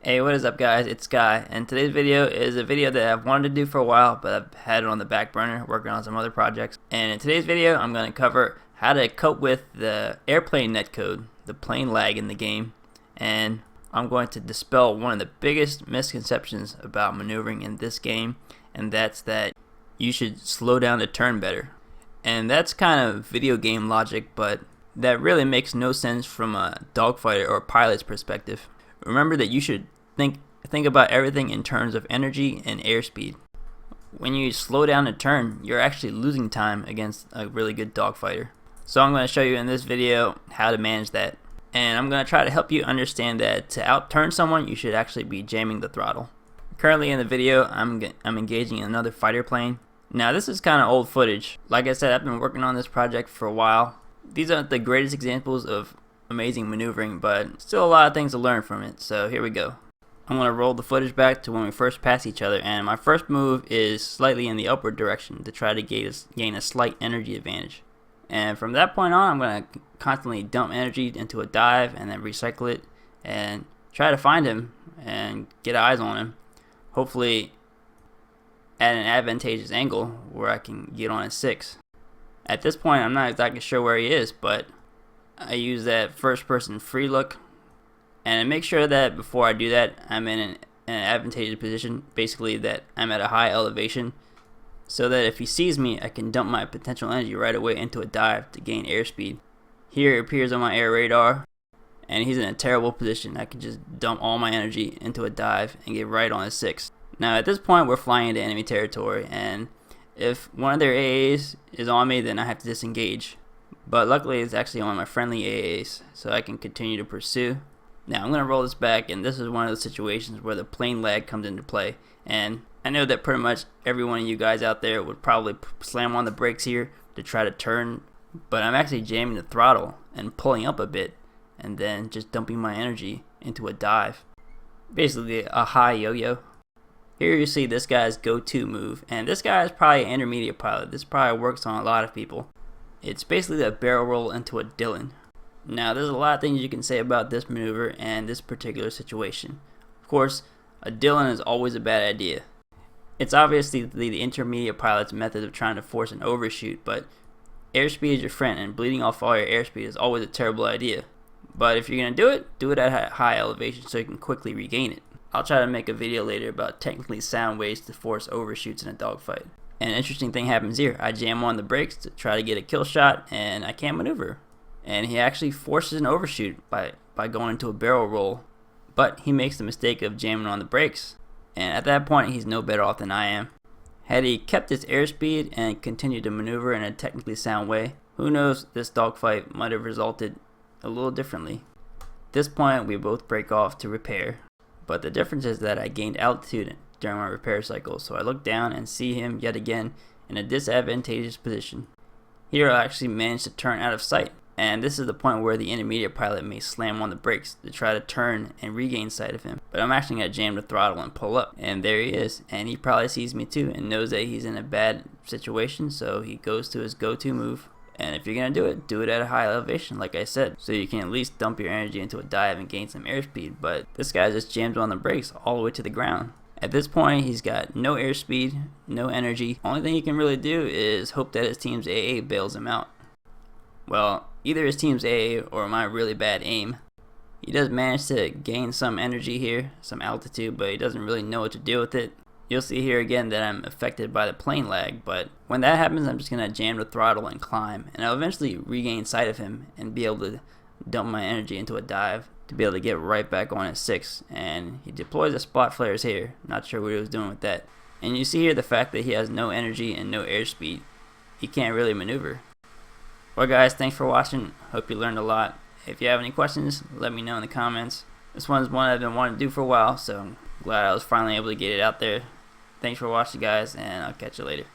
Hey, what is up guys, it's Sky, and today's video is a video that I've wanted to do for a while, but I've had it on the back burner working on some other projects. And in today's video, I'm going to cover how to cope with the airplane netcode, the plane lag in the game, and I'm going to dispel one of the biggest misconceptions about maneuvering in this game, and that's that you should slow down to turn better. And that's kind of video game logic, but that really makes no sense from a dogfighter or pilot's perspective. Remember that you should think about everything in terms of energy and airspeed. When you slow down a turn, you're actually losing time against a really good dogfighter. So I'm going to show you in this video how to manage that. And I'm going to try to help you understand that to outturn someone, you should actually be jamming the throttle. Currently in the video, I'm engaging in another fighter plane. Now this is kind of old footage. Like I said, I've been working on this project for a while. These aren't the greatest examples of amazing maneuvering, but still a lot of things to learn from it. So here we go. I'm going to roll the footage back to when we first passed each other, and my first move is slightly in the upward direction to try to gain a slight energy advantage. And from that point on, I'm going to constantly dump energy into a dive and then recycle it and try to find him and get eyes on him. Hopefully at an advantageous angle where I can get on a 6. At this point, I'm not exactly sure where he is, but I use that first person free look and make sure that before I do that, I'm in an advantageous position, basically that I'm at a high elevation, so that if he sees me, I can dump my potential energy right away into a dive to gain airspeed. Here it appears on my air radar, and he's in a terrible position. I can just dump all my energy into a dive and get right on a 6. Now at this point, we're flying into enemy territory, and if one of their AAs is on me, then I have to disengage. But luckily it's actually on my friendly AAs, so I can continue to pursue. Now I'm going to roll this back, and this is one of those situations where the plane lag comes into play. And I know that pretty much every one of you guys out there would probably slam on the brakes here to try to turn, but I'm actually jamming the throttle and pulling up a bit, and then just dumping my energy into a dive. Basically a high yo-yo. Here you see this guy's go-to move, and this guy is probably an intermediate pilot. This probably works on a lot of people. It's basically a barrel roll into a Dillon. Now there's a lot of things you can say about this maneuver and this particular situation. Of course, a Dillon is always a bad idea. It's obviously the intermediate pilot's method of trying to force an overshoot, but airspeed is your friend, and bleeding off all your airspeed is always a terrible idea. But if you're going to do it at a high elevation so you can quickly regain it. I'll try to make a video later about technically sound ways to force overshoots in a dogfight. And an interesting thing happens here. I jam on the brakes to try to get a kill shot, and I can't maneuver. And he actually forces an overshoot by going into a barrel roll. But he makes the mistake of jamming on the brakes. And at that point, he's no better off than I am. Had he kept his airspeed and continued to maneuver in a technically sound way, who knows, this dogfight might have resulted a little differently. At this point, we both break off to repair. But the difference is that I gained altitude during my repair cycle, so I look down and see him yet again in a disadvantageous position. Here I actually managed to turn out of sight, and this is the point where the intermediate pilot may slam on the brakes to try to turn and regain sight of him. But I'm actually going to jam the throttle and pull up, and there he is, and he probably sees me too and knows that he's in a bad situation, so he goes to his go-to move. And if you're going to do it at a high elevation, like I said, so you can at least dump your energy into a dive and gain some airspeed. But this guy just jams on the brakes all the way to the ground. At this point, he's got no airspeed, no energy. Only thing he can really do is hope that his team's AA bails him out. Well, either his team's AA or my really bad aim. He does manage to gain some energy here, some altitude, but he doesn't really know what to do with it. You'll see here again that I'm affected by the plane lag, but when that happens, I'm just going to jam the throttle and climb, and I'll eventually regain sight of him and be able to dump my energy into a dive to be able to get right back on at 6. And he deploys the spot flares here. Not sure what he was doing with that. And you see here the fact that he has no energy and no airspeed. He can't really maneuver. Well guys, thanks for watching. Hope you learned a lot. If you have any questions, let me know in the comments. This one's one I've been wanting to do for a while, so I'm glad I was finally able to get it out there. Thanks for watching guys, and I'll catch you later.